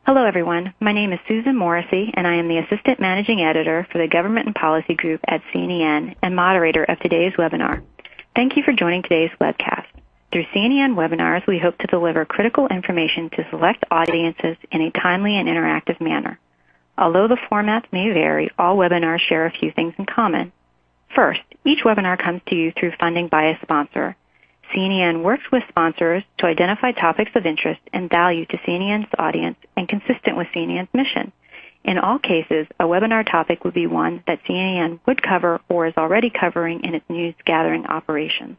Hello, everyone. My name is Susan Morrissey, and I am the Assistant Managing Editor for the Government and Policy Group at CNEN and moderator of today's webinar. Thank you for joining today's webcast. Through CNEN webinars, we hope to deliver critical information to select audiences in a timely and interactive manner. Although the formats may vary, all webinars share a few things in common. First, each webinar comes to you through funding by a sponsor. CNEN works with sponsors to identify topics of interest and value to CNEN's audience and consistent with CNEN's mission. In all cases, a webinar topic would be one that CNEN would cover or is already covering in its news gathering operations.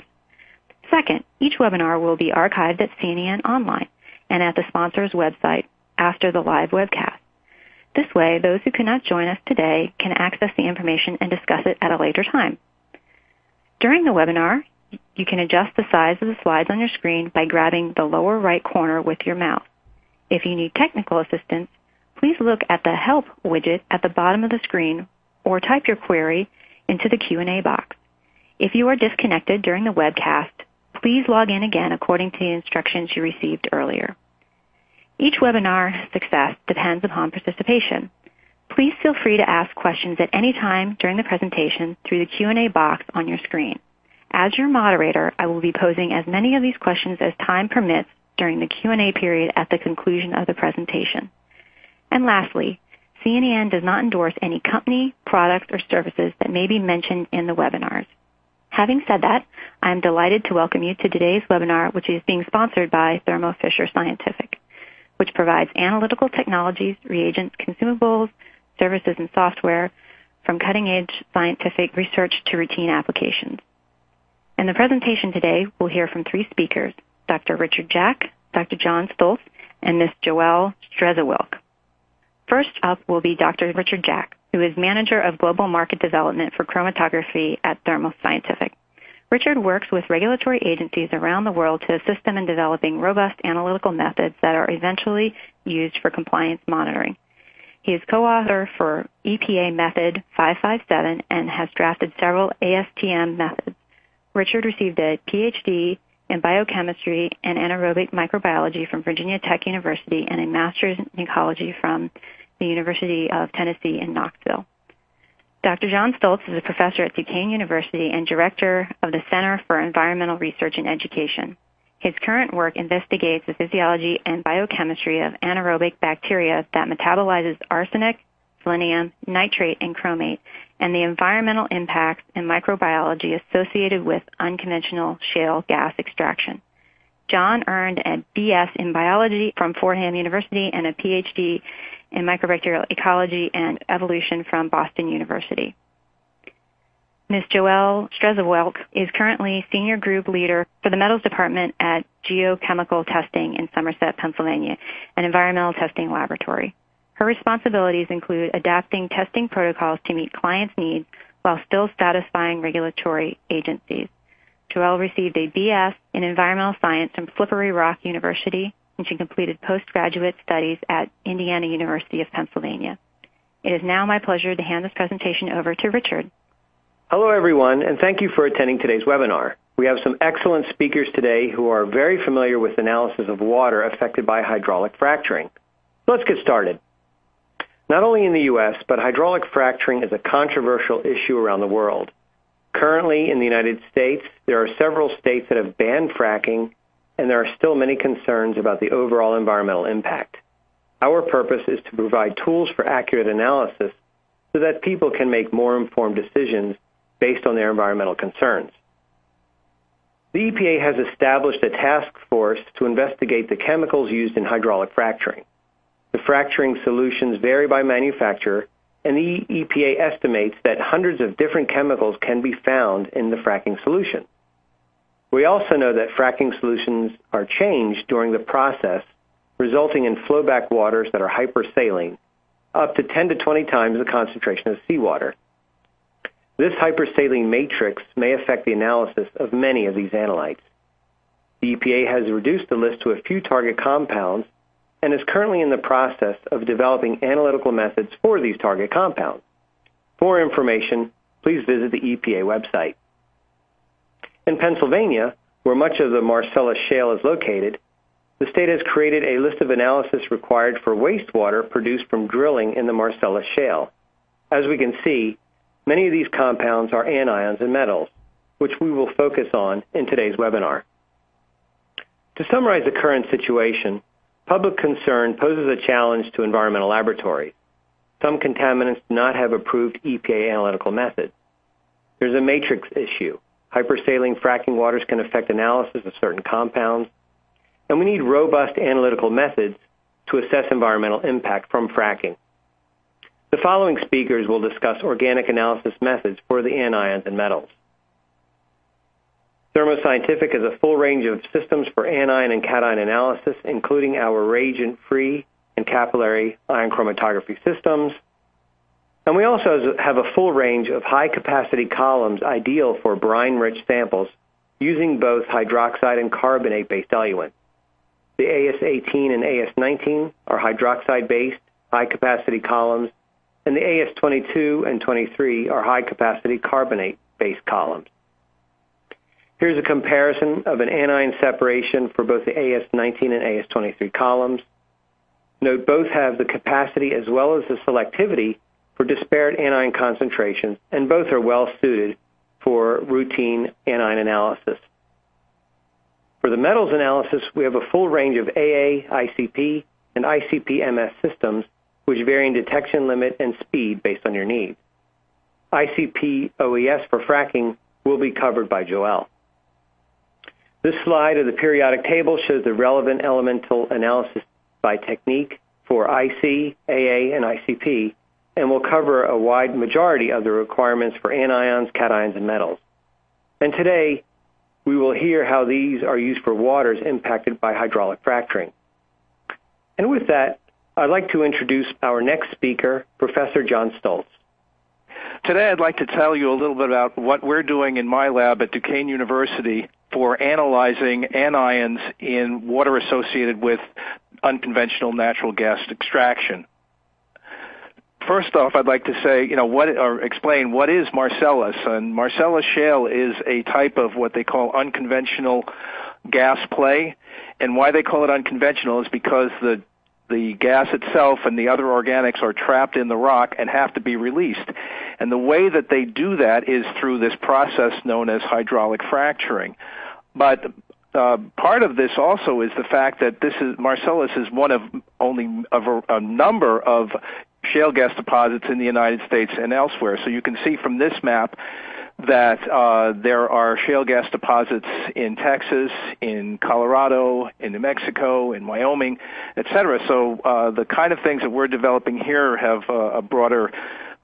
Second, each webinar will be archived at CNEN Online and at the sponsor's website after the live webcast. This way, those who cannot join us today can access the information and discuss it at a later time. During the webinar, you can adjust the size of the slides on your screen by grabbing the lower right corner with your mouse. If you need technical assistance, please look at the Help widget at the bottom of the screen or type your query into the Q&A box. If you are disconnected during the webcast, please log in again according to the instructions you received earlier. Each webinar success depends upon participation. Please feel free to ask questions at any time during the presentation through the Q&A box on your screen. As your moderator, I will be posing as many of these questions as time permits during the Q&A period at the conclusion of the presentation. And lastly, CNEN does not endorse any company, products, or services that may be mentioned in the webinars. Having said that, I am delighted to welcome you to today's webinar, which is being sponsored by Thermo Fisher Scientific, which provides analytical technologies, reagents, consumables, services, and software from cutting-edge scientific research to routine applications. In the presentation today, we'll hear from three speakers, Dr. Richard Jack, Dr. John Stolz, and Ms. Joelle Strezewilk. First up will be Dr. Richard Jack, who is Manager of Global Market Development for Chromatography at Thermo Scientific. Richard works with regulatory agencies around the world to assist them in developing robust analytical methods that are eventually used for compliance monitoring. He is co-author for EPA Method 557 and has drafted several ASTM methods. Richard received a Ph.D. in biochemistry and anaerobic microbiology from Virginia Tech University and a master's in ecology from the University of Tennessee in Knoxville. Dr. John Stolz is a professor at Duquesne University and director of the Center for Environmental Research and Education. His current work investigates the physiology and biochemistry of anaerobic bacteria that metabolizes arsenic, selenium, nitrate, and chromate, and the environmental impacts and microbiology associated with unconventional shale gas extraction. John earned a B.S. in biology from Fordham University and a Ph.D. in microbacterial ecology and evolution from Boston University. Ms. Joelle Strezewilk is currently Senior Group Leader for the Metals Department at Geochemical Testing in Somerset, Pennsylvania, an environmental testing laboratory. Her responsibilities include adapting testing protocols to meet clients' needs while still satisfying regulatory agencies. Joelle received a B.S. in Environmental Science from Slippery Rock University, and she completed postgraduate studies at Indiana University of Pennsylvania. It is now my pleasure to hand this presentation over to Richard. Hello, everyone, and thank you for attending today's webinar. We have some excellent speakers today who are very familiar with analysis of water affected by hydraulic fracturing. Let's get started. Not only in the U.S., but hydraulic fracturing is a controversial issue around the world. Currently, in the United States, there are several states that have banned fracking, and there are still many concerns about the overall environmental impact. Our purpose is to provide tools for accurate analysis so that people can make more informed decisions based on their environmental concerns. The EPA has established a task force to investigate the chemicals used in hydraulic fracturing. The fracturing solutions vary by manufacturer, and the EPA estimates that hundreds of different chemicals can be found in the fracking solution. We also know that fracking solutions are changed during the process, resulting in flowback waters that are hypersaline, up to 10 to 20 times the concentration of seawater. This hypersaline matrix may affect the analysis of many of these analytes. The EPA has reduced the list to a few target compounds and is currently in the process of developing analytical methods for these target compounds. For more information, please visit the EPA website. In Pennsylvania, where much of the Marcellus Shale is located, the state has created a list of analysis required for wastewater produced from drilling in the Marcellus Shale. As we can see, many of these compounds are anions and metals, which we will focus on in today's webinar. To summarize the current situation, public concern poses a challenge to environmental laboratories. Some contaminants do not have approved EPA analytical methods. There's a matrix issue. Hypersaline fracking waters can affect analysis of certain compounds, and we need robust analytical methods to assess environmental impact from fracking. The following speakers will discuss organic analysis methods for the anions and metals. Thermo Scientific has a full range of systems for anion and cation analysis, including our reagent-free and capillary ion chromatography systems. And we also have a full range of high-capacity columns ideal for brine-rich samples using both hydroxide and carbonate-based diluents. The AS18 and AS19 are hydroxide-based, high-capacity columns, and the AS22 and 23 are high-capacity carbonate-based columns. Here's a comparison of an anion separation for both the AS19 and AS23 columns. Note both have the capacity as well as the selectivity for disparate anion concentrations, and both are well suited for routine anion analysis. For the metals analysis, we have a full range of AA, ICP, and ICP-MS systems, which vary in detection limit and speed based on your needs. ICP-OES for fracking will be covered by Joel. This slide of the periodic table shows the relevant elemental analysis by technique for IC, AA, and ICP, and will cover a wide majority of the requirements for anions, cations, and metals. And today, we will hear how these are used for waters impacted by hydraulic fracturing. And with that, I'd like to introduce our next speaker, Professor John Stolz. Today, I'd like to tell you a little bit about what we're doing in my lab at Duquesne University for analyzing anions in water associated with unconventional natural gas extraction. First off, I'd like to say, explain what is Marcellus. And Marcellus Shale is a type of what they call unconventional gas play. And why they call it unconventional is because the gas itself and the other organics are trapped in the rock and have to be released. And the way that they do that is through this process known as hydraulic fracturing. But part of this also is the fact that Marcellus is one of only a number of shale gas deposits in the United States and elsewhere. So you can see from this map that there are shale gas deposits in Texas, in Colorado, in New Mexico, in Wyoming, et cetera. So the kind of things that we're developing here have a broader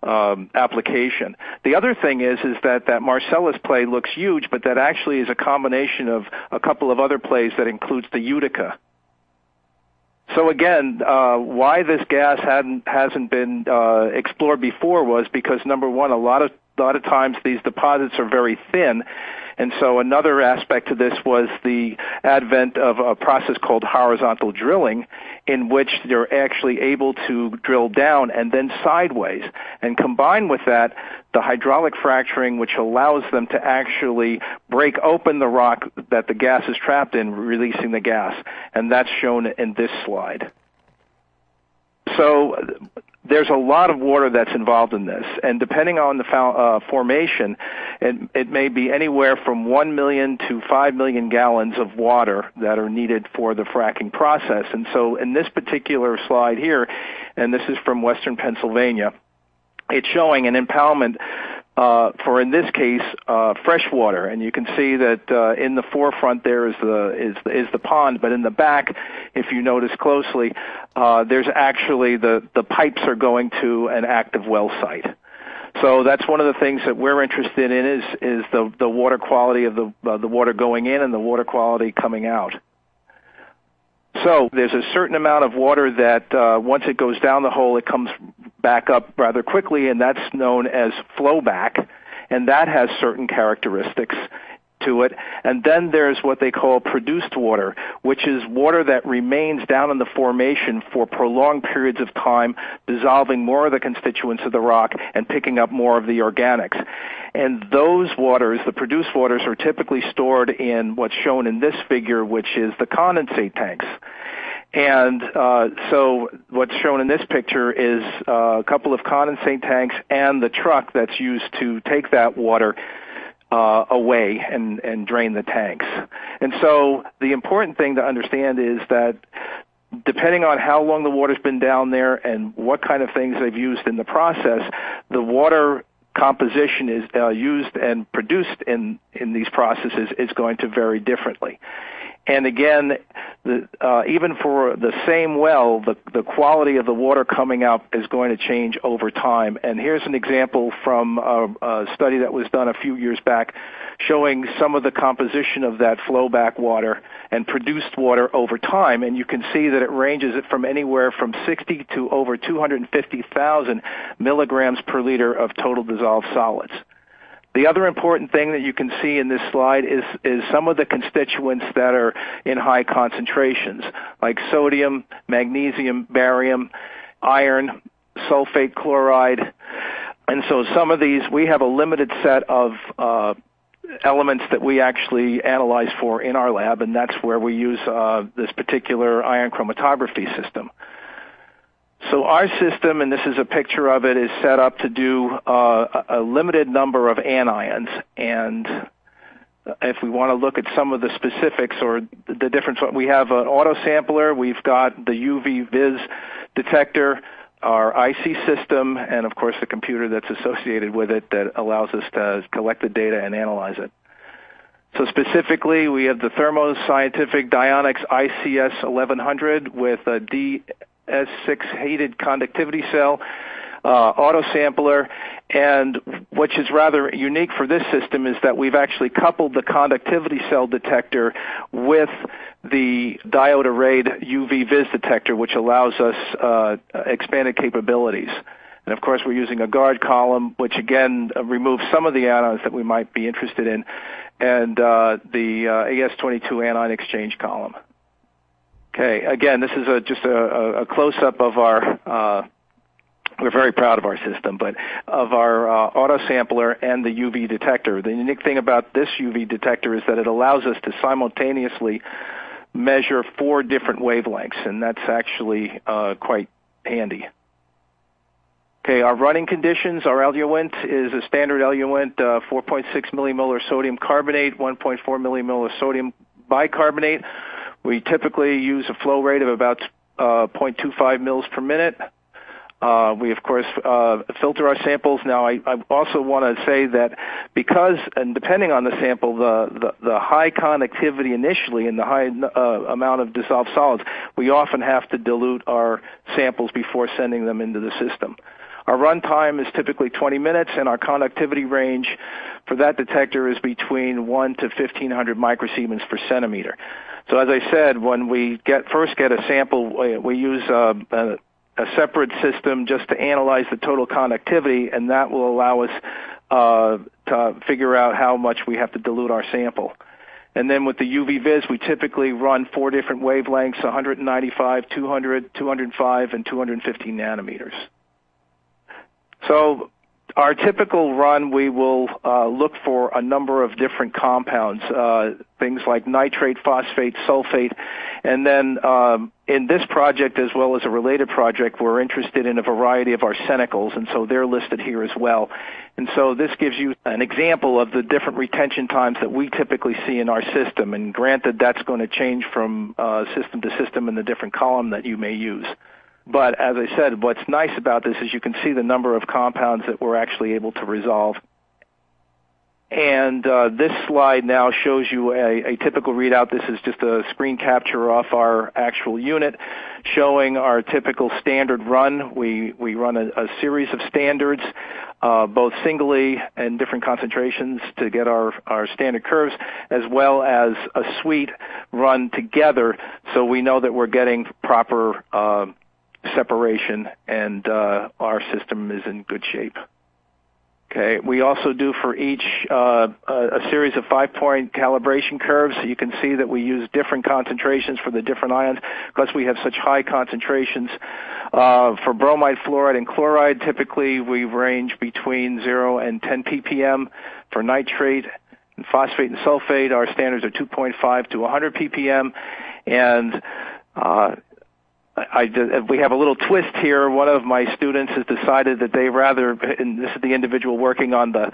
application. The other thing is that Marcellus play looks huge, but that actually is a combination of a couple of other plays that includes the Utica. So again, why this gas hasn't been explored before was because, number one, a lot of times these deposits are very thin, and so another aspect to this was the advent of a process called horizontal drilling, in which they're actually able to drill down and then sideways. And combined with that, the hydraulic fracturing, which allows them to actually break open the rock that the gas is trapped in, releasing the gas. And that's shown in this slide. So there's a lot of water that's involved in this, and depending on the formation, it may be anywhere from 1 million to 5 million gallons of water that are needed for the fracking process. And so in this particular slide here, and this is from Western Pennsylvania, it's showing an impoundment for, in this case, fresh water. And you can see that in the forefront there is the pond, but in the back, if you notice closely, there's actually the pipes are going to an active well site. So that's one of the things that we're interested in is the water quality of the water going in and the water quality coming out. So there's a certain amount of water that once it goes down the hole, it comes back up rather quickly, and that's known as flowback, and that has certain characteristics to it, and then there's what they call produced water, which is water that remains down in the formation for prolonged periods of time, dissolving more of the constituents of the rock and picking up more of the organics. And those waters, the produced waters, are typically stored in what's shown in this figure, which is the condensate tanks. And so what's shown in this picture is a couple of condensate tanks and the truck that's used to take that water away and drain the tanks. And so the important thing to understand is that depending on how long the water's been down there and what kind of things they've used in the process, the water composition is used and produced in these processes is going to vary differently. And again, even for the same well, the quality of the water coming out is going to change over time. And here's an example from a study that was done a few years back showing some of the composition of that flowback water and produced water over time. And you can see that it ranges from anywhere from 60 to over 250,000 milligrams per liter of total dissolved solids. The other important thing that you can see in this slide is some of the constituents that are in high concentrations, like sodium, magnesium, barium, iron, sulfate chloride. And so some of these, we have a limited set of elements that we actually analyze for in our lab, and that's where we use this particular ion chromatography system. So our system, and this is a picture of it, is set up to do a limited number of anions. And if we want to look at some of the specifics or the difference, we have an auto sampler, we've got the UV vis detector, our IC system, and of course the computer that's associated with it that allows us to collect the data and analyze it. So specifically, we have the Thermo Scientific Dionex ICS 1100 with a DS6 heated conductivity cell, auto sampler, and which is rather unique for this system is that we've actually coupled the conductivity cell detector with the diode arrayed UV vis detector, which allows us expanded capabilities. And of course, we're using a guard column, which again removes some of the anions that we might be interested in, and the AS22 anion exchange column. Okay, again, this is just a close-up of our, we're very proud of our system, but of our auto sampler and the UV detector. The unique thing about this UV detector is that it allows us to simultaneously measure 4 different wavelengths, and that's actually quite handy. Okay, our running conditions, our eluent is a standard eluent, 4.6 millimolar sodium carbonate, 1.4 millimolar sodium bicarbonate. We typically use a flow rate of about 0.25 mils per minute. We, of course, filter our samples. Now, I also want to say that because, and depending on the sample, the high conductivity initially and the high amount of dissolved solids, we often have to dilute our samples before sending them into the system. Our run time is typically 20 minutes, and our conductivity range for that detector is between 1 to 1,500 microsiemens per centimeter. So as I said, when we first get a sample, we use a separate system just to analyze the total conductivity, and that will allow us to figure out how much we have to dilute our sample. And then with the UV vis, we typically run 4 different wavelengths, 195, 200, 205, and 215 nanometers. So our typical run, we will look for a number of different compounds, things like nitrate, phosphate, sulfate, and then in this project as well as a related project, we're interested in a variety of arsenicals, and so they're listed here as well. And so this gives you an example of the different retention times that we typically see in our system, and granted that's going to change from system to system in the different column that you may use. But as I said, what's nice about this is you can see the number of compounds that we're actually able to resolve. And this slide now shows you a typical readout. This is just a screen capture off our actual unit showing our typical standard run. We run a series of standards, both singly and different concentrations to get our standard curves, as well as a suite run together so we know that we're getting proper separation and our system is in good shape. Okay. We also do for each a series of 5-point calibration curves. So you can see that we use different concentrations for the different ions because we have such high concentrations. For bromide, fluoride, and chloride, typically we range between 0 and 10 ppm. For nitrate, and phosphate, and sulfate, our standards are 2.5 to 100 ppm. And we have a little twist here. One of my students has decided that they rather, and this is the individual working on the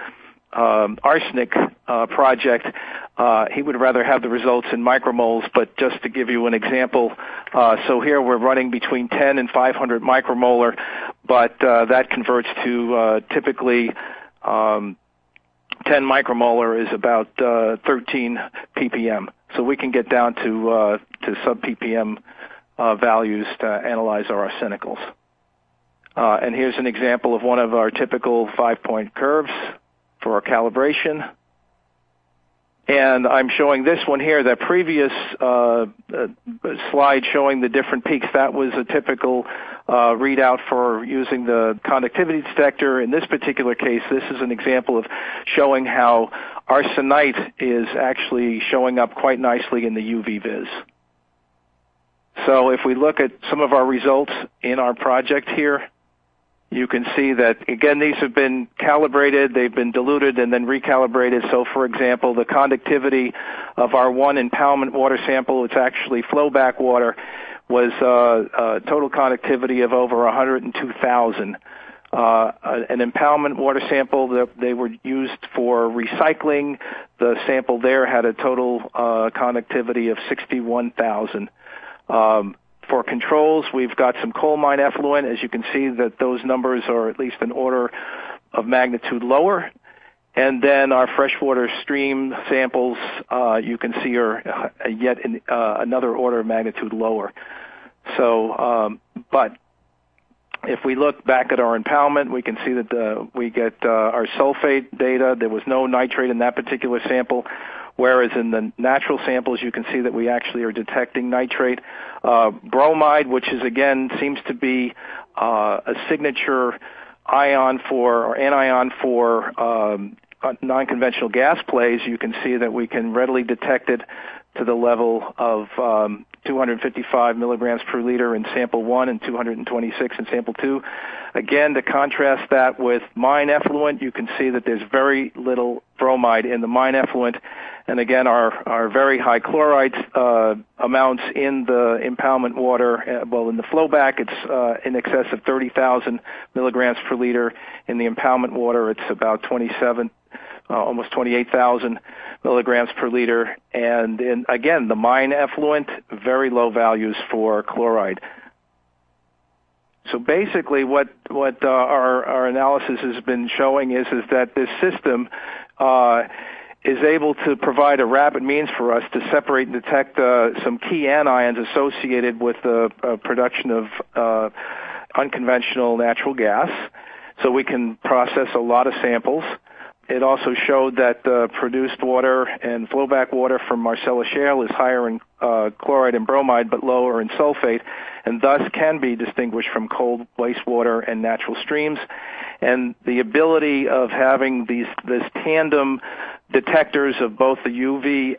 arsenic project, he would rather have the results in micromoles, but just to give you an example, so here we're running between 10 and 500 micromolar, but that converts to typically 10 micromolar is about 13 ppm. So we can get down to sub-ppm values to analyze our arsenicals. And here's an example of one of our typical 5-point curves for our calibration. And I'm showing this one here, that previous slide showing the different peaks. That was a typical readout for using the conductivity detector. In this particular case, this is an example of showing how arsenite is actually showing up quite nicely in the UV vis. So if we look at some of our results in our project here, you can see that, again, these have been calibrated, they've been diluted, and then recalibrated. So, for example, the conductivity of our one impoundment water sample, it's actually flowback water, was a total conductivity of over 102,000. An impoundment water sample that they were used for recycling, the sample there had a total conductivity of 61,000. For controls, we've got some coal mine effluent. As you can see, that those numbers are at least an order of magnitude lower. And then our freshwater stream samples, you can see, are yet another order of magnitude lower. So, but if we look back at our impoundment, we can see that we get our sulfate data. There was no nitrate in that particular sample. Whereas in the natural samples, you can see that we actually are detecting nitrate. Bromide, which is, again, seems to be a signature ion for, or anion for non-conventional gas plays, you can see that we can readily detect it to the level of 255 milligrams per liter in sample 1 and 226 in sample 2. Again, to contrast that with mine effluent, you can see that there's very little bromide in the mine effluent. And again, our very high chloride amounts in the impoundment water, well, in the flowback, it's in excess of 30,000 milligrams per liter. In the impoundment water, it's about 27, almost 28,000 milligrams per liter. And in, again, the mine effluent, very low values for chloride. So basically what our analysis has been showing is that this system is able to provide a rapid means for us to separate and detect some key anions associated with the production of unconventional natural gas. So we can process a lot of samples. It also showed that produced water and flowback water from Marcellus Shale is higher in chloride and bromide but lower in sulfate, and thus can be distinguished from cold wastewater and natural streams. And the ability of having this tandem detectors of both the UV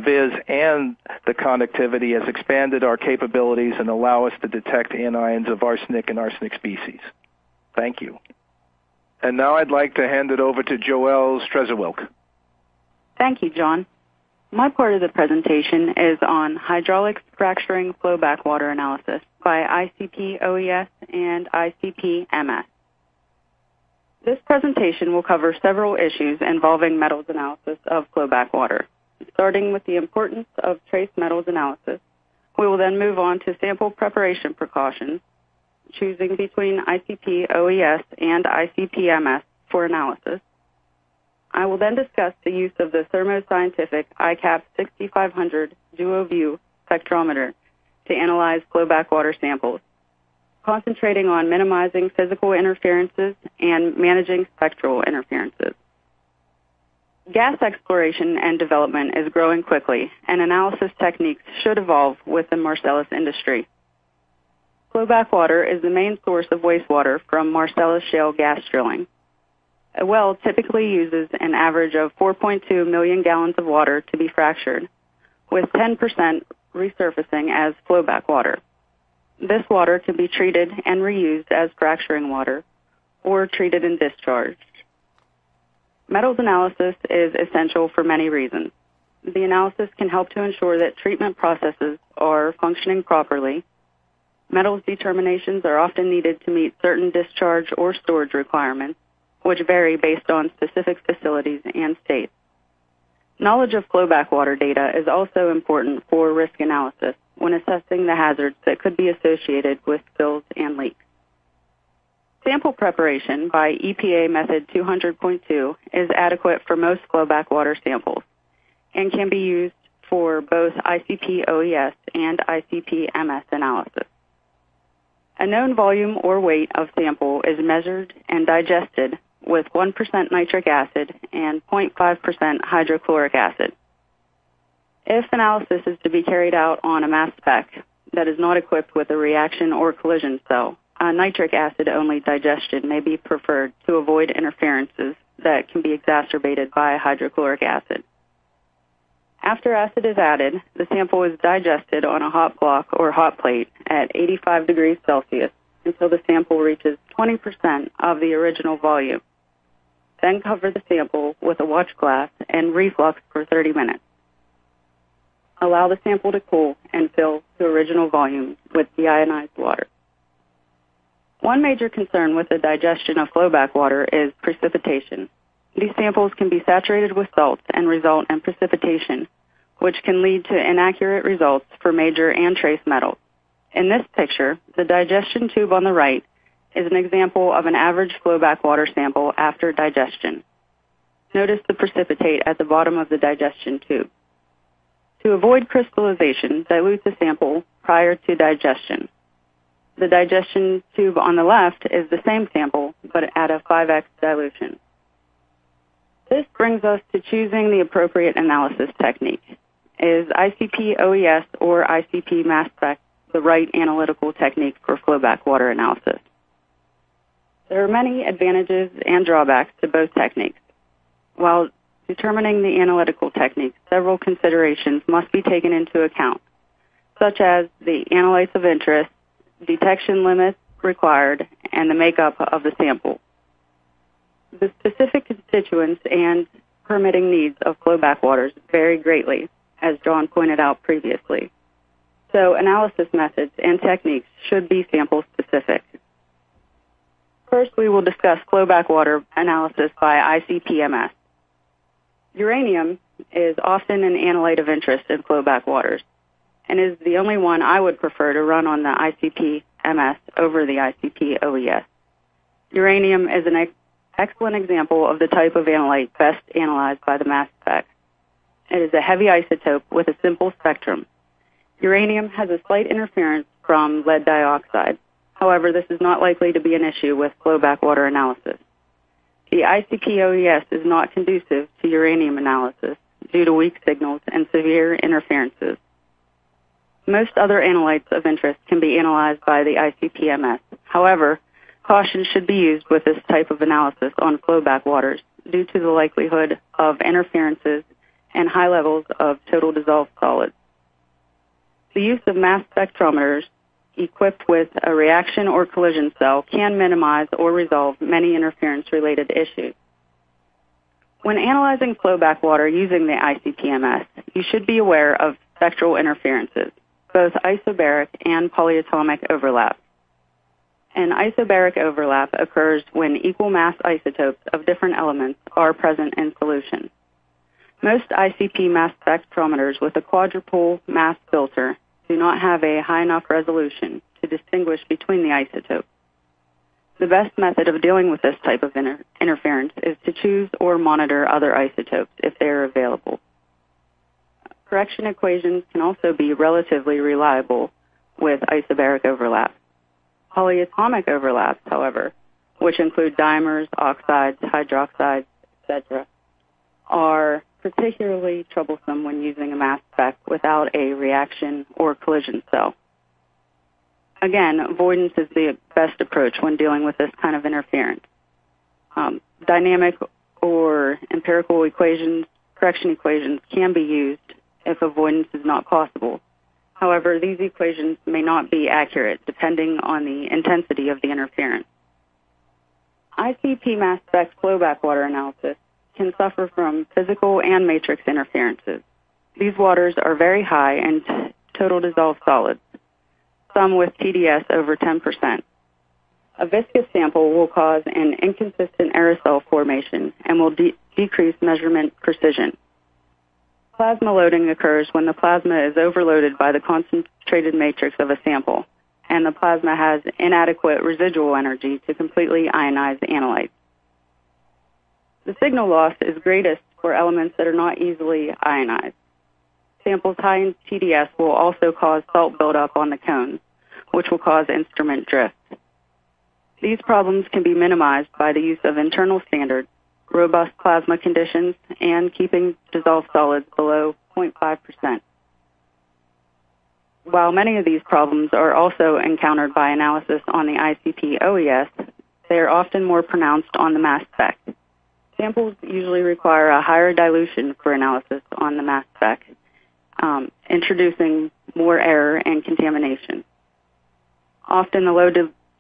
vis and the conductivity has expanded our capabilities and allow us to detect anions of arsenic and arsenic species. Thank you. And now I'd like to hand it over to Joelle Strezewilk. Thank you, John. My part of the presentation is on hydraulics fracturing flowback water analysis by ICP-OES and ICP-MS. This presentation will cover several issues involving metals analysis of flowback water. Starting with the importance of trace metals analysis, we will then move on to sample preparation precautions, choosing between ICP-OES and ICP-MS for analysis. I will then discuss the use of the Thermo Scientific iCAP 6500 Duo View spectrometer to analyze flowback water samples, concentrating on minimizing physical interferences and managing spectral interferences. Gas exploration and development is growing quickly, and analysis techniques should evolve with the Marcellus industry. Flowback water is the main source of wastewater from Marcellus Shale gas drilling. A well typically uses an average of 4.2 million gallons of water to be fractured, with 10% resurfacing as flowback water. This water can be treated and reused as fracturing water or treated and discharged. Metals analysis is essential for many reasons. The analysis can help to ensure that treatment processes are functioning properly. Metals determinations are often needed to meet certain discharge or storage requirements, which vary based on specific facilities and states. Knowledge of flowback water data is also important for risk analysis when assessing the hazards that could be associated with spills and leaks. Sample preparation by EPA Method 200.2 is adequate for most flowback water samples and can be used for both ICP-OES and ICP-MS analysis. A known volume or weight of sample is measured and digested with 1% nitric acid and 0.5% hydrochloric acid. If analysis is to be carried out on a mass spec that is not equipped with a reaction or collision cell, a nitric acid-only digestion may be preferred to avoid interferences that can be exacerbated by hydrochloric acid. After acid is added, the sample is digested on a hot block or hot plate at 85 degrees Celsius until the sample reaches 20% of the original volume. Then cover the sample with a watch glass and reflux for 30 minutes. Allow the sample to cool and fill to original volume with deionized water. One major concern with the digestion of flowback water is precipitation. These samples can be saturated with salts and result in precipitation, which can lead to inaccurate results for major and trace metals. In this picture, the digestion tube on the right is an example of an average flowback water sample after digestion. Notice the precipitate at the bottom of the digestion tube. To avoid crystallization, dilute the sample prior to digestion. The digestion tube on the left is the same sample, but at a 5x dilution. This brings us to choosing the appropriate analysis technique. Is ICP-OES or ICP-MS spec the right analytical technique for flowback water analysis? There are many advantages and drawbacks to both techniques. While determining the analytical technique, several considerations must be taken into account, such as the analytes of interest, detection limits required, and the makeup of the sample. The specific constituents and permitting needs of flowback waters vary greatly, as John pointed out previously. So analysis methods and techniques should be sample specific. First, we will discuss flowback water analysis by ICP-MS. Uranium is often an analyte of interest in flowback waters and is the only one I would prefer to run on the ICP-MS over the ICP-OES. Uranium is an excellent example of the type of analyte best analyzed by the mass spec. It is a heavy isotope with a simple spectrum. Uranium has a slight interference from lead dioxide. However, this is not likely to be an issue with flowback water analysis. The ICP-OES is not conducive to uranium analysis due to weak signals and severe interferences. Most other analytes of interest can be analyzed by the ICP-MS. However, caution should be used with this type of analysis on flowback waters due to the likelihood of interferences and high levels of total dissolved solids. The use of mass spectrometers equipped with a reaction or collision cell can minimize or resolve many interference-related issues. When analyzing flowback water using the ICP-MS, you should be aware of spectral interferences, both isobaric and polyatomic overlap. An isobaric overlap occurs when equal mass isotopes of different elements are present in solution. Most ICP mass spectrometers with a quadrupole mass filter do not have a high enough resolution to distinguish between the isotopes. The best method of dealing with this type of interference is to choose or monitor other isotopes if they are available. Correction equations can also be relatively reliable with isobaric overlap. Polyatomic overlaps, however, which include dimers, oxides, hydroxides, etc., are particularly troublesome when using a mass spec without a reaction or collision cell. Again, avoidance is the best approach when dealing with this kind of interference. dynamic or empirical correction equations can be used if avoidance is not possible. However, these equations may not be accurate depending on the intensity of the interference. ICP mass spec flowback water analysis can suffer from physical and matrix interferences. These waters are very high in total dissolved solids, some with TDS over 10%. A viscous sample will cause an inconsistent aerosol formation and will decrease measurement precision. Plasma loading occurs when the plasma is overloaded by the concentrated matrix of a sample, and the plasma has inadequate residual energy to completely ionize analytes. The signal loss is greatest for elements that are not easily ionized. Samples high in TDS will also cause salt buildup on the cones, which will cause instrument drift. These problems can be minimized by the use of internal standards, robust plasma conditions, and keeping dissolved solids below 0.5%. While many of these problems are also encountered by analysis on the ICP-OES, they are often more pronounced on the mass spec. Samples usually require a higher dilution for analysis on the mass spec, introducing more error and contamination. Often the low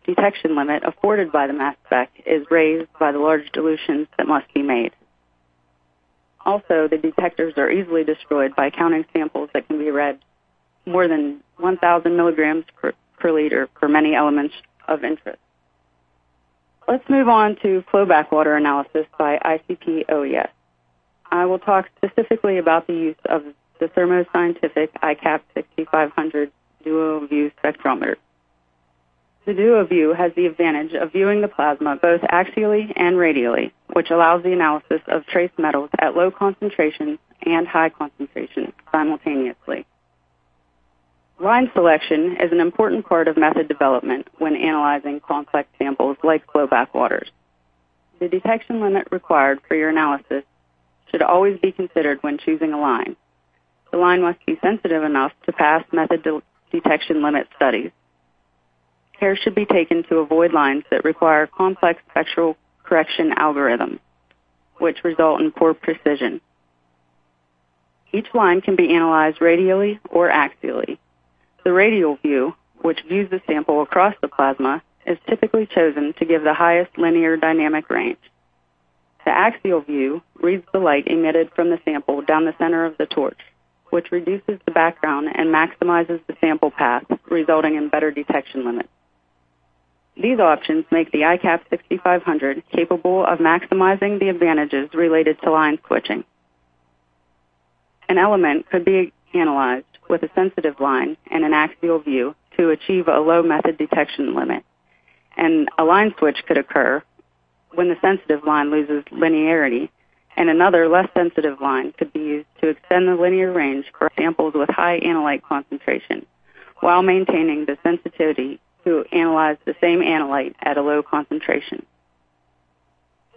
detection limit afforded by the mass spec is raised by the large dilutions that must be made. Also, the detectors are easily destroyed by counting samples that can be read more than 1,000 milligrams per liter for many elements of interest. Let's move on to flowback water analysis by ICP-OES. I will talk specifically about the use of the Thermo Scientific iCAP 6500 Duo View spectrometer. The Duo View has the advantage of viewing the plasma both axially and radially, which allows the analysis of trace metals at low concentrations and high concentrations simultaneously. Line selection is an important part of method development when analyzing complex samples like flowback waters. The detection limit required for your analysis should always be considered when choosing a line. The line must be sensitive enough to pass method detection limit studies. Care should be taken to avoid lines that require complex spectral correction algorithms, which result in poor precision. Each line can be analyzed radially or axially. The radial view, which views the sample across the plasma, is typically chosen to give the highest linear dynamic range. The axial view reads the light emitted from the sample down the center of the torch, which reduces the background and maximizes the sample path, resulting in better detection limits. These options make the iCAP 6500 capable of maximizing the advantages related to line switching. An element could be analyzed with a sensitive line and an axial view to achieve a low method detection limit, and a line switch could occur when the sensitive line loses linearity, and another less sensitive line could be used to extend the linear range for samples with high analyte concentration, while maintaining the sensitivity to analyze the same analyte at a low concentration.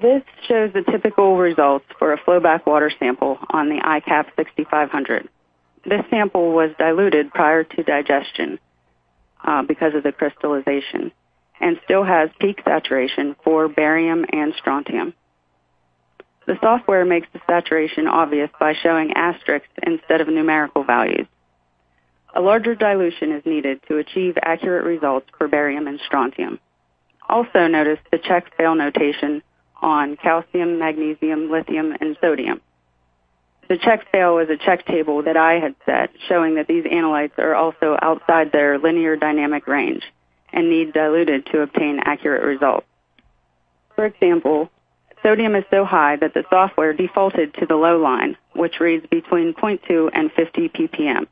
This shows the typical results for a flowback water sample on the iCAP 6500. This sample was diluted prior to digestion because of the crystallization, and still has peak saturation for barium and strontium. The software makes the saturation obvious by showing asterisks instead of numerical values. A larger dilution is needed to achieve accurate results for barium and strontium. Also notice the check fail notation on calcium, magnesium, lithium, and sodium. The check fail is a check table that I had set showing that these analytes are also outside their linear dynamic range and need diluted to obtain accurate results. For example, sodium is so high that the software defaulted to the low line, which reads between 0.2 and 50 ppm.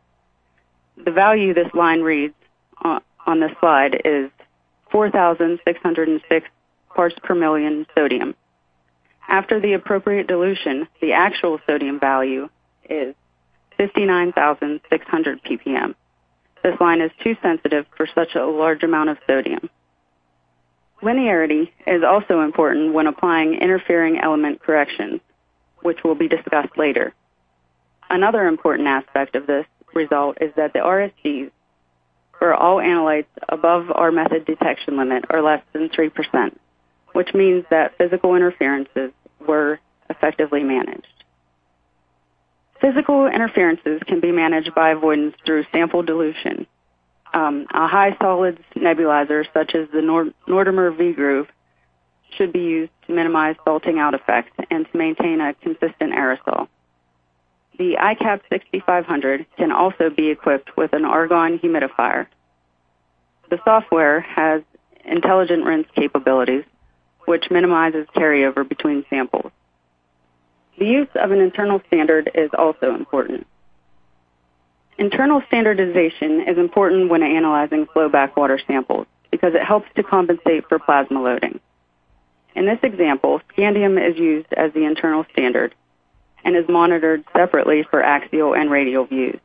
The value this line reads on this slide is 4,606 parts per million sodium. After the appropriate dilution, the actual sodium value is 59,600 ppm. This line is too sensitive for such a large amount of sodium. Linearity is also important when applying interfering element corrections, which will be discussed later. Another important aspect of this result is that the RSDs for all analytes above our method detection limit are less than 3%, which means that physical interferences were effectively managed. Physical interferences can be managed by avoidance through sample dilution. A high solids nebulizer, such as the Nortimer V-groove, should be used to minimize salting out effects and to maintain a consistent aerosol. The iCAP 6500 can also be equipped with an argon humidifier. The software has intelligent rinse capabilities, which minimizes carryover between samples. The use of an internal standard is also important. Internal standardization is important when analyzing flowback water samples because it helps to compensate for plasma loading. In this example, scandium is used as the internal standard and is monitored separately for axial and radial views.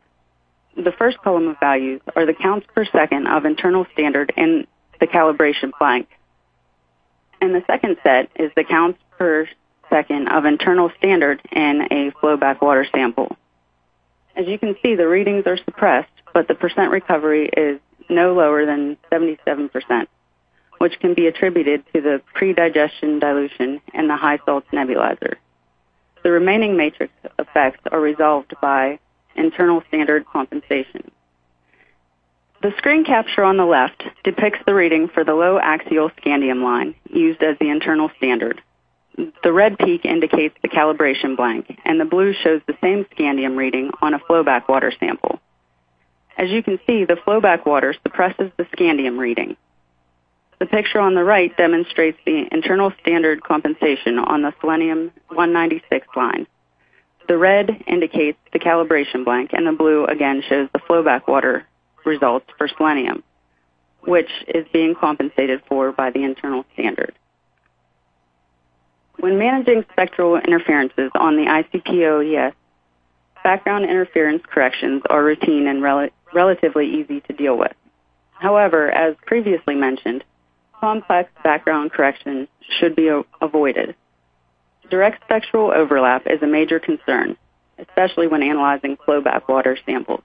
The first column of values are the counts per second of internal standard in the calibration blank, and the second set is the counts per second of internal standard in a flowback water sample. As you can see, the readings are suppressed, but the percent recovery is no lower than 77%, which can be attributed to the pre-digestion dilution and the high salts nebulizer. The remaining matrix effects are resolved by internal standard compensation. The screen capture on the left depicts the reading for the low axial scandium line used as the internal standard. The red peak indicates the calibration blank, and the blue shows the same scandium reading on a flowback water sample. As you can see, the flowback water suppresses the scandium reading. The picture on the right demonstrates the internal standard compensation on the selenium 196 line. The red indicates the calibration blank, and the blue again shows the flowback water results for selenium, which is being compensated for by the internal standard. When managing spectral interferences on the ICP-OES, background interference corrections are routine and relatively easy to deal with. However, as previously mentioned, complex background corrections should be avoided. Direct spectral overlap is a major concern, especially when analyzing flowback water samples.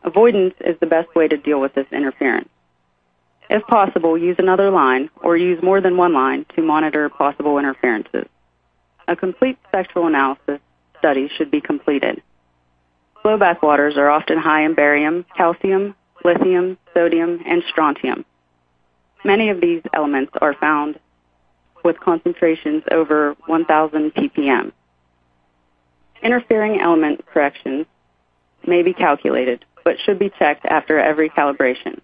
Avoidance is the best way to deal with this interference. If possible, use another line or use more than one line to monitor possible interferences. A complete spectral analysis study should be completed. Flowback waters are often high in barium, calcium, lithium, sodium, and strontium. Many of these elements are found with concentrations over 1,000 ppm. Interfering element corrections may be calculated, but should be checked after every calibration.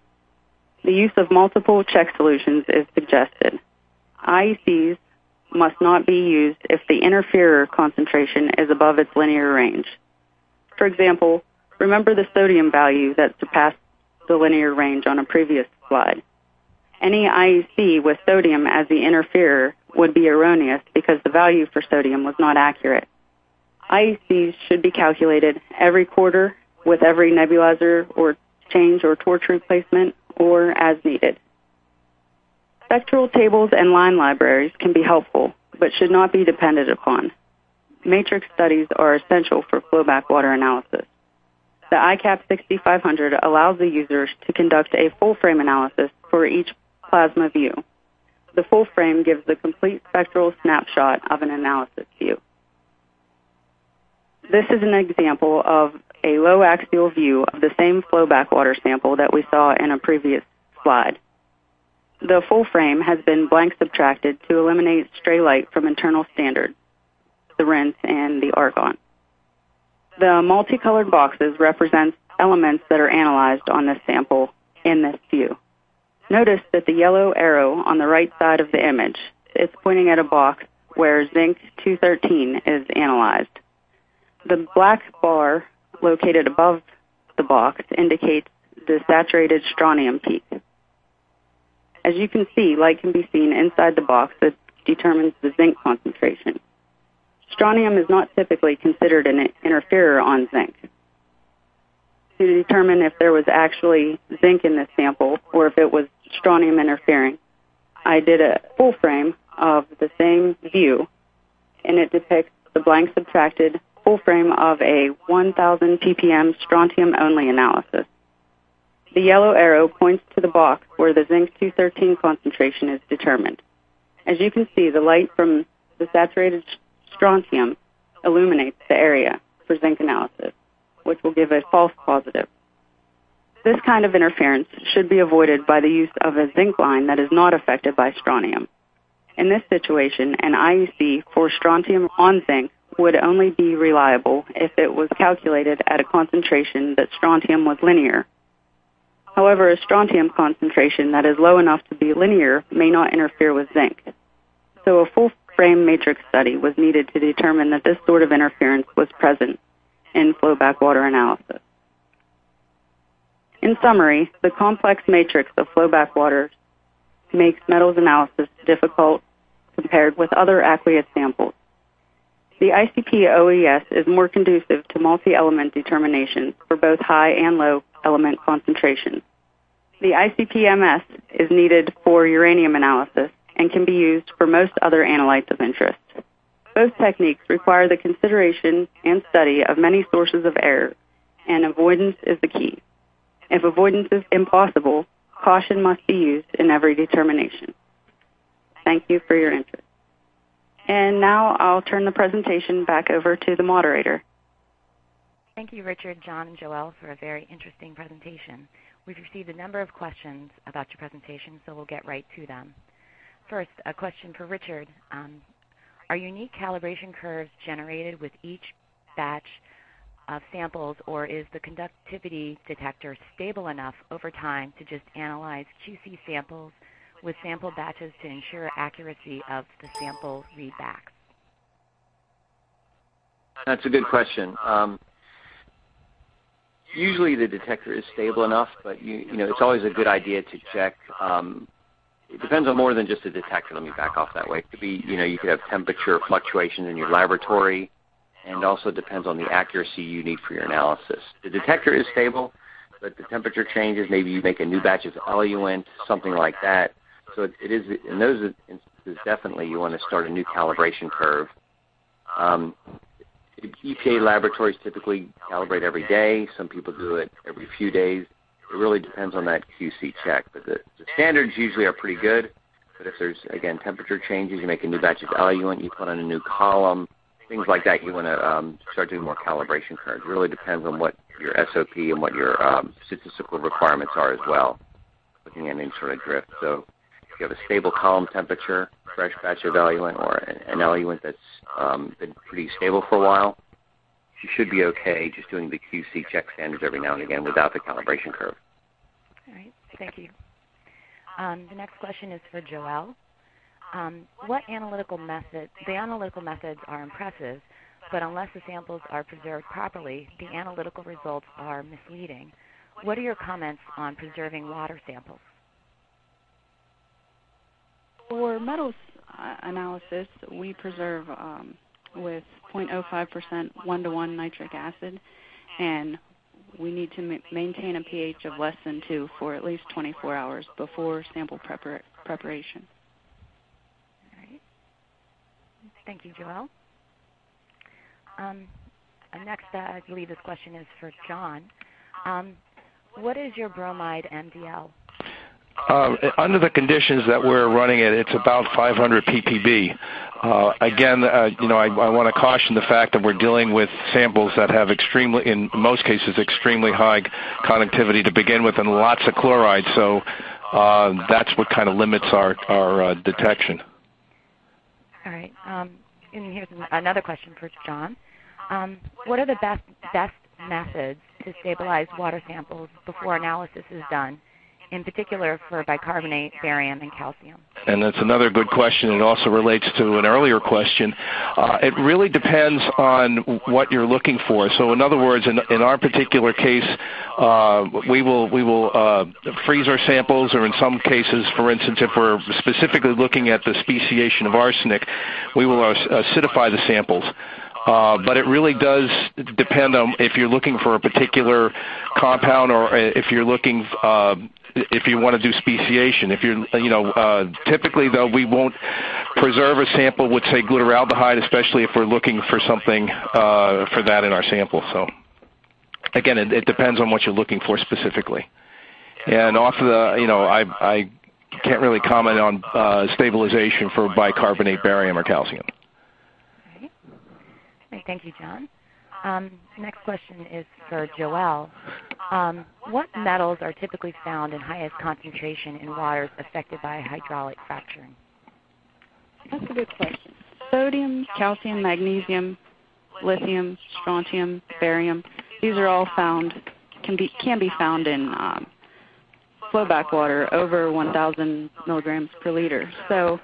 The use of multiple check solutions is suggested. IECs must not be used if the interferer concentration is above its linear range. For example, remember the sodium value that surpassed the linear range on a previous slide. Any IEC with sodium as the interferer would be erroneous because the value for sodium was not accurate. IECs should be calculated every quarter with every nebulizer or change or torch replacement or as needed. Spectral tables and line libraries can be helpful, but should not be depended upon. Matrix studies are essential for flowback water analysis. The iCAP 6500 allows the users to conduct a full frame analysis for each plasma view. The full frame gives the complete spectral snapshot of an analysis view. This is an example of a low axial view of the same flowback water sample that we saw in a previous slide. The full frame has been blank subtracted to eliminate stray light from internal standard, the rinse, and the argon. The multicolored boxes represent elements that are analyzed on this sample in this view. Notice that the yellow arrow on the right side of the image is pointing at a box where zinc 213 is analyzed. The black bar located above the box indicates the saturated strontium peak. As you can see, light can be seen inside the box that determines the zinc concentration. Strontium is not typically considered an interferer on zinc. To determine if there was actually zinc in this sample or if it was strontium interfering, I did a full frame of the same view, and it depicts the blank subtracted full frame of a 1,000 ppm strontium-only analysis. The yellow arrow points to the box where the zinc 213 concentration is determined. As you can see, the light from the saturated strontium illuminates the area for zinc analysis, which will give a false positive. This kind of interference should be avoided by the use of a zinc line that is not affected by strontium. In this situation, an IUC for strontium on zinc would only be reliable if it was calculated at a concentration that strontium was linear. However, a strontium concentration that is low enough to be linear may not interfere with zinc. So a full frame matrix study was needed to determine that this sort of interference was present in flowback water analysis. In summary, the complex matrix of flowback waters makes metals analysis difficult compared with other aqueous samples. The ICP-OES is more conducive to multi-element determinations for both high and low element concentrations. The ICP-MS is needed for uranium analysis and can be used for most other analytes of interest. Both techniques require the consideration and study of many sources of error, and avoidance is the key. If avoidance is impossible, caution must be used in every determination. Thank you for your interest. And now I'll turn the presentation back over to the moderator. Thank you, Richard, John, and Joelle, for a very interesting presentation. We've received a number of questions about your presentation, so we'll get right to them. First, a question for Richard. Are unique calibration curves generated with each batch of samples, or is the conductivity detector stable enough over time to just analyze QC samples with sample batches to ensure accuracy of the sample readbacks? That's a good question. Usually the detector is stable enough, but you know it's always a good idea to check. It depends on more than just a detector. Let me back off that way. It could be, you could have temperature fluctuations in your laboratory, and also depends on the accuracy you need for your analysis. The detector is stable, but the temperature changes. Maybe you make a new batch of eluent, something like that. So it is, in those instances, definitely you want to start a new calibration curve. EPA laboratories typically calibrate every day. Some people do it every few days. It really depends on that QC check. But the standards usually are pretty good. But if there's, again, temperature changes, you make a new batch of eluent, you put on a new column, things like that, you want to start doing more calibration curves. It really depends on what your SOP and what your statistical requirements are as well, looking at any sort of drift. So if you have a stable column temperature, fresh batch of eluent, or an eluent that's been pretty stable for a while, you should be okay just doing the QC check standards every now and again without the calibration curve. All right, thank you. The next question is for Joelle. The analytical methods are impressive, but unless the samples are preserved properly, the analytical results are misleading. What are your comments on preserving water samples? For metals analysis, we preserve with 0.05% 1-to-1 nitric acid, and we need to maintain a pH of less than 2 for at least 24 hours before sample preparation. All right. Thank you, Joelle. Next, I believe this question is for John. What is your bromide MDL? Under the conditions that we're running it, it's about 500 ppb. Again, I want to caution the fact that we're dealing with samples that have in most cases, extremely high conductivity to begin with and lots of chloride. So that's what kind of limits our detection. All right. And here's another question for John. What are the best methods to stabilize water samples before analysis is done, in particular for bicarbonate, barium, and calcium? And that's another good question. It also relates to an earlier question. It really depends on what you're looking for. So in other words, in our particular case, we will freeze our samples, or in some cases, for instance, if we're specifically looking at the speciation of arsenic, we will acidify the samples. But it really does depend on if you're looking for a particular compound, or if you're looking if you want to do speciation. If you're, typically though, we won't preserve a sample with, say, glutaraldehyde, especially if we're looking for something for that in our sample. So again, it depends on what you're looking for specifically. And off the, I can't really comment on stabilization for bicarbonate, barium, or calcium. All right. Okay, thank you, John. Next question is for Joelle. What metals are typically found in highest concentration in waters affected by hydraulic fracturing? That's a good question. Sodium, calcium, magnesium, lithium, strontium, barium. These are all found, can be found in flowback water over 1,000 milligrams per liter. So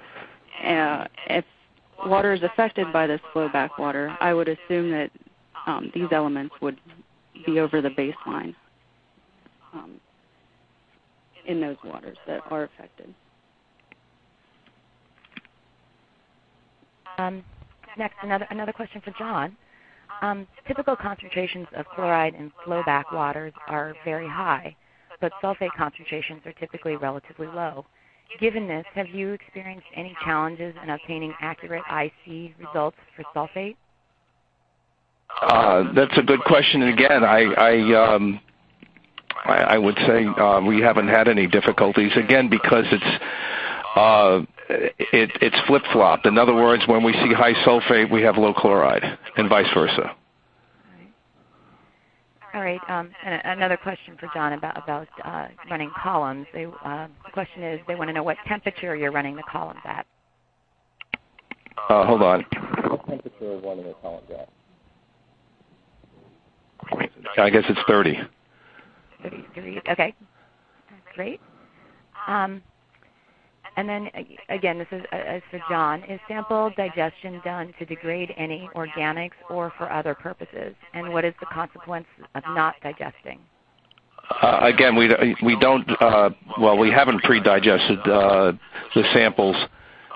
if water is affected by this flowback water, I would assume that these elements would be over the baseline in those waters that are affected. Next, another question for John. Typical concentrations of chloride in flowback waters are very high, but sulfate concentrations are typically relatively low. Given this, have you experienced any challenges in obtaining accurate IC results for sulfate? That's a good question. And again, I would say we haven't had any difficulties. Again, because it's flip-flopped. In other words, when we see high sulfate, we have low chloride, and vice versa. All right. Another question for John about running columns. The question is, they want to know what temperature you're running the columns at. Hold on. What temperature is one of the columns at? I guess it's 30. 33. Okay. That's great. And then, again, this is for John. Is sample digestion done to degrade any organics or for other purposes? And what is the consequence of not digesting? Again, we don't, well, we haven't pre-digested the samples,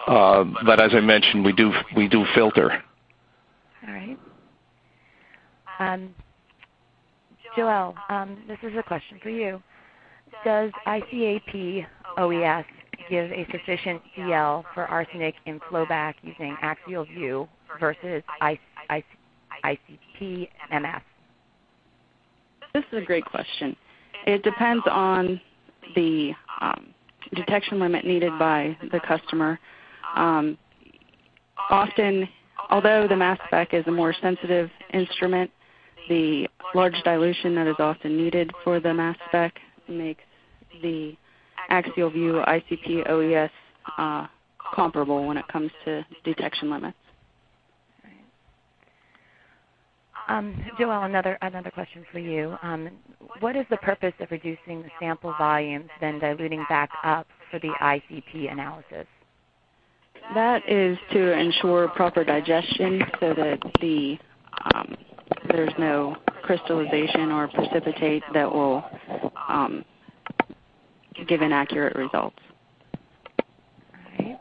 but as I mentioned, we do filter. All right. Joelle, this is a question for you. Does ICP-OES give a sufficient DL for arsenic in flowback using axial view versus ICP-MS? This is a great question. It depends on the detection limit needed by the customer. Often, although the mass spec is a more sensitive instrument, the large dilution that is often needed for the mass spec makes the axial view ICP-OES comparable when it comes to detection limits. Joelle, another question for you. What is the purpose of reducing the sample volumes, then diluting back up for the ICP analysis? That is to ensure proper digestion so that there's no crystallization or precipitate that will give inaccurate results. All right.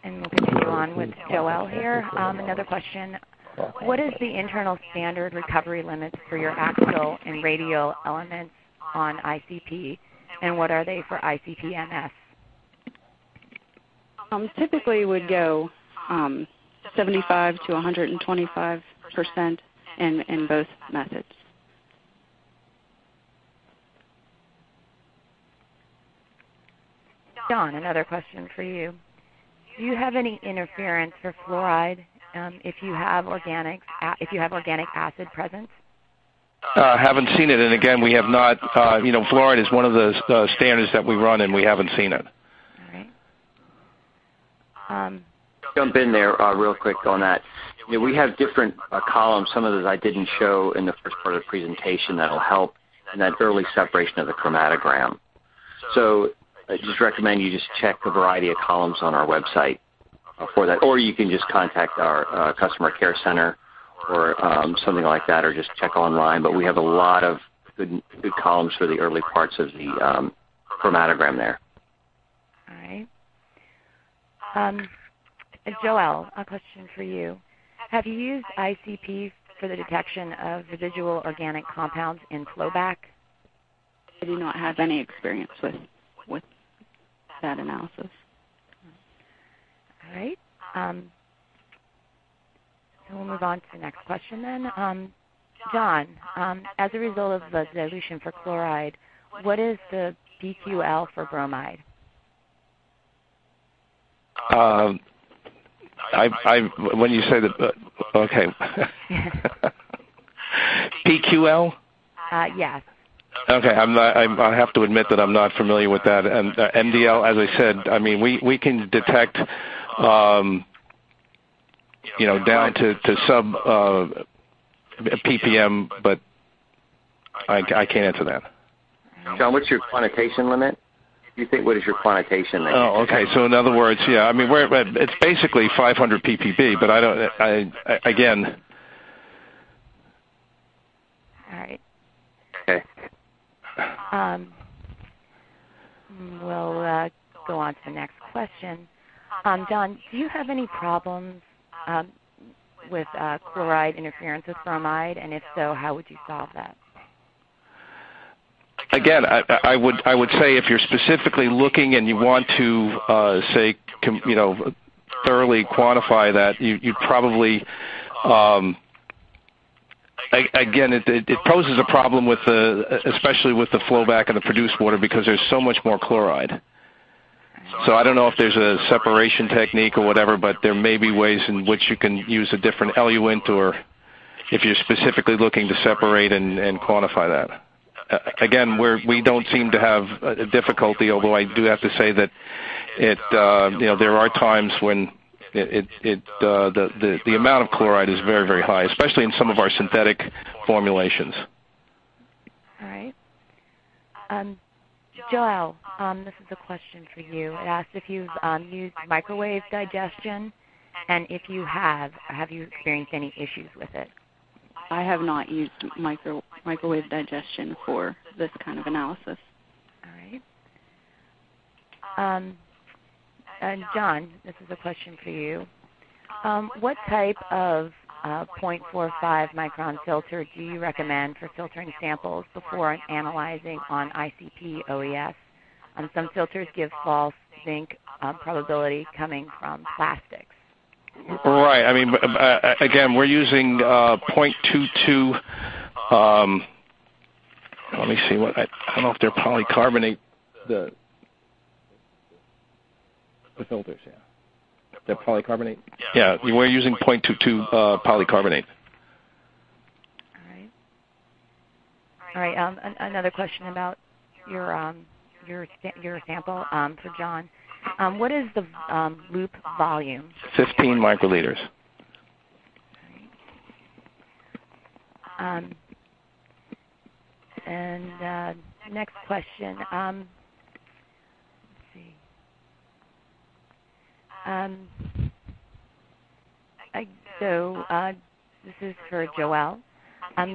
And we'll continue on with Joelle here. Another question. What is the internal standard recovery limits for your axial and radial elements on ICP, and what are they for ICP-MS? Typically would go 75 to 125% in both methods. John, another question for you. Do you have any interference for fluoride if you have organic acid present? Haven't seen it, and again, we have not. Fluoride is one of the standards that we run, and we haven't seen it. All right. Jump in there real quick on that. We have different columns. Some of those I didn't show in the first part of the presentation that'll help in that early separation of the chromatogram. So I just recommend you just check a variety of columns on our website for that, or you can just contact our customer care center or something like that, or just check online. But we have a lot of good columns for the early parts of the chromatogram there. All right. Joelle, a question for you. Have you used ICP for the detection of residual organic compounds in flowback? I do not have any experience with that analysis. All right. So we'll move on to the next question then. John, as a result of the dilution for chloride, what is the PQL for bromide? When you say that, okay. PQL? Yes. Okay, I have to admit that I'm not familiar with that. And MDL, as I said, I mean, we can detect, down to sub ppm, but I can't answer that. John, what's your quantitation limit? You think, what is your quantitation? Oh, okay. So in other words, yeah, I mean, it's basically 500 ppb, but again. All right. Okay. We'll go on to the next question. John, do you have any problems with chloride interference with bromide, and if so, how would you solve that? Again, I would say if you're specifically looking and you want to say, thoroughly quantify that, you'd probably. Again, it poses a problem with especially with the flowback and the produced water, because there's so much more chloride. So I don't know if there's a separation technique or whatever, but there may be ways in which you can use a different eluent, or if you're specifically looking to separate and quantify that. Again, we don't seem to have a difficulty, although I do have to say that there are times when the amount of chloride is very, very high, especially in some of our synthetic formulations. All right. Joel, this is a question for you. It asks if you've used microwave digestion, and if you have you experienced any issues with it? I have not used microwave digestion for this kind of analysis. All right. And John, this is a question for you. What type of 0.45 micron filter do you recommend for filtering samples before analyzing on ICP-OES? Some filters give false zinc probability coming from plastics. Right. I mean, again, we're using 0.22. Let me see what I don't know if they're polycarbonate. The filters, yeah. They're polycarbonate. Yeah, we're using 0.22 polycarbonate. All right. Another question about your sample for John. What is the loop volume? 15 microliters. And next question. Let's see. This is for Joel.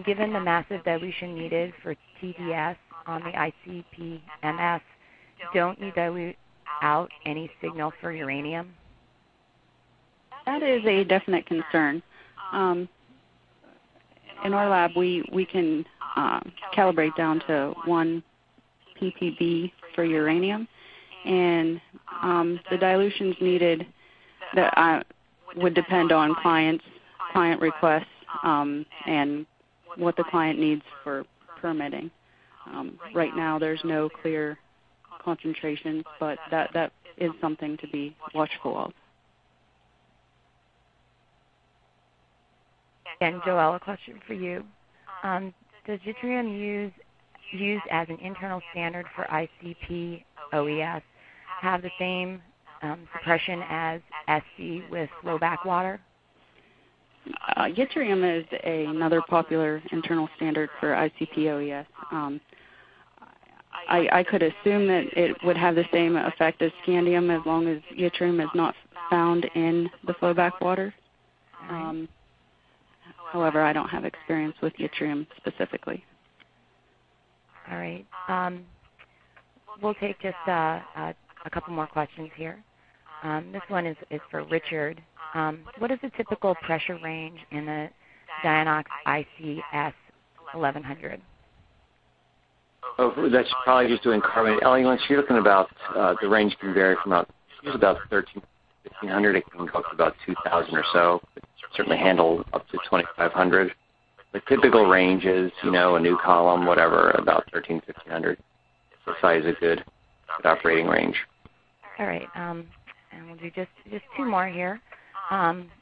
Given the massive dilution needed for TDS on the ICP-MS, don't you dilute out any signal for uranium? That is a definite concern. In our lab, we can calibrate down to 1 ppb for uranium, and the dilutions needed that would depend on client requests and what the client needs for permitting. Right now, there's no clear concentration, but that is something to be watchful of. And Joel, a question for you. Does yttrium used as an internal standard for ICP-OES have the same suppression as SC with flowback water? Yttrium is another popular internal standard for ICP-OES. I could assume that it would have the same effect as scandium as long as yttrium is not found in the flowback water. However, I don't have experience with yttrium specifically. All right. We'll take just a couple more questions here. This one is for Richard. What is the typical pressure range in the Dionex ICS 1100? Oh, that's probably just doing carbonate eluents. You're looking about, the range can vary from about 1,300, it can go up to about 2,000 or so. Certainly handle up to 2,500. The typical range is, a new column, whatever, about 1,300, 1,500. size is a good operating range. All right, and we'll do just two more here.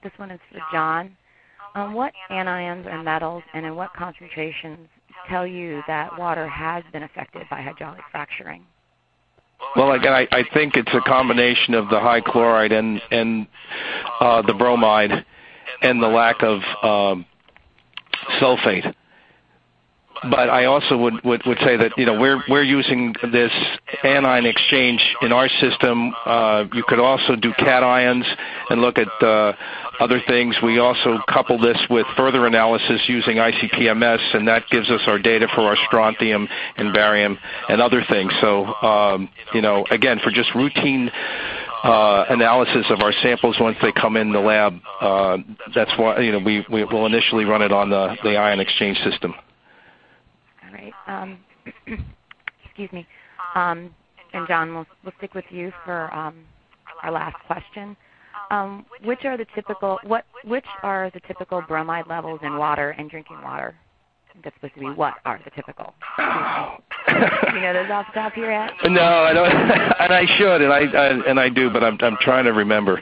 This one is for John. What anions or metals and in what concentrations tell you that water has been affected by hydraulic fracturing? Well, again, I think it's a combination of the high chloride and the bromide and the lack of sulfate. But I also would say that we're using this anion exchange in our system. You could also do cations and look at other things. We also couple this with further analysis using ICP-MS, and that gives us our data for our strontium and barium and other things. So again, for just routine analysis of our samples once they come in the lab, that's why we will initially run it on the ion exchange system. Right. Excuse me. And John, we'll stick with you for our last question. Which are the typical bromide levels in water and drinking water? That's supposed to be what are the typical. You know those off the top of your head? No, I don't. And I should, and I do, but I'm trying to remember.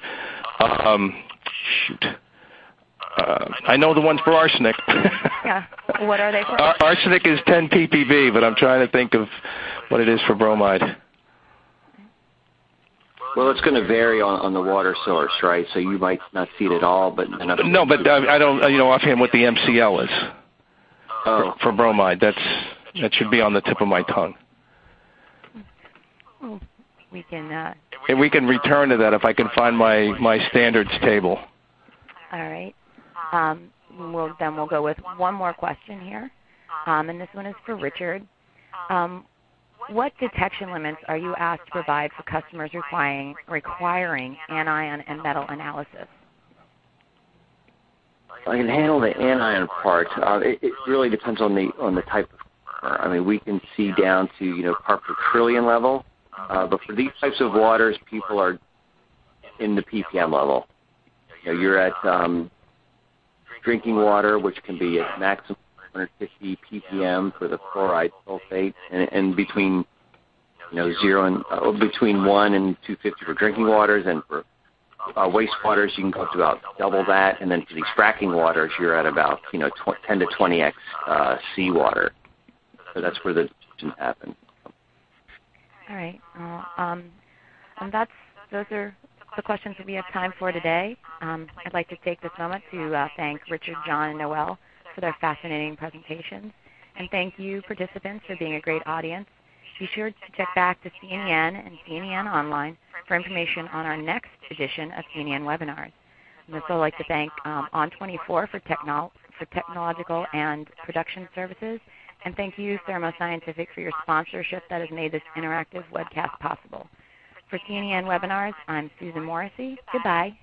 Shoot. I know the ones for arsenic. Yeah. What are they for? Arsenic is 10 ppb, but I'm trying to think of what it is for bromide. Well, it's going to vary on the water source, right? So you might not see it at all, but no, but I don't offhand what the MCL is for bromide. That should be on the tip of my tongue. We can. And we can return to that if I can find my standards table. All right. We'll go with one more question here, and this one is for Richard. What detection limits are you asked to provide for customers requiring anion and metal analysis? I can handle the anion part. It really depends on the type of car. I mean, we can see down to part per trillion level, but for these types of waters, people are in the ppm level. You're at drinking water, which can be at maximum 150 ppm for the chloride sulfate, and between 0 and between 1 and 250 for drinking waters, and for wastewaters you can go up to about double that, and then for these fracking waters you're at about 10 to 20x seawater. So that's where the decisions happen. All right. And those are the questions that we have time for today. I'd like to take this moment to thank Richard, John, and Noel for their fascinating presentations. And thank you, participants, for being a great audience. Be sure to check back to CNN and CNN Online for information on our next edition of CNN webinars. And also I'd like to thank On24 for technological and production services. And thank you, Thermo Scientific, for your sponsorship that has made this interactive webcast possible. For CNN webinars, I'm Susan Morrissey. Goodbye.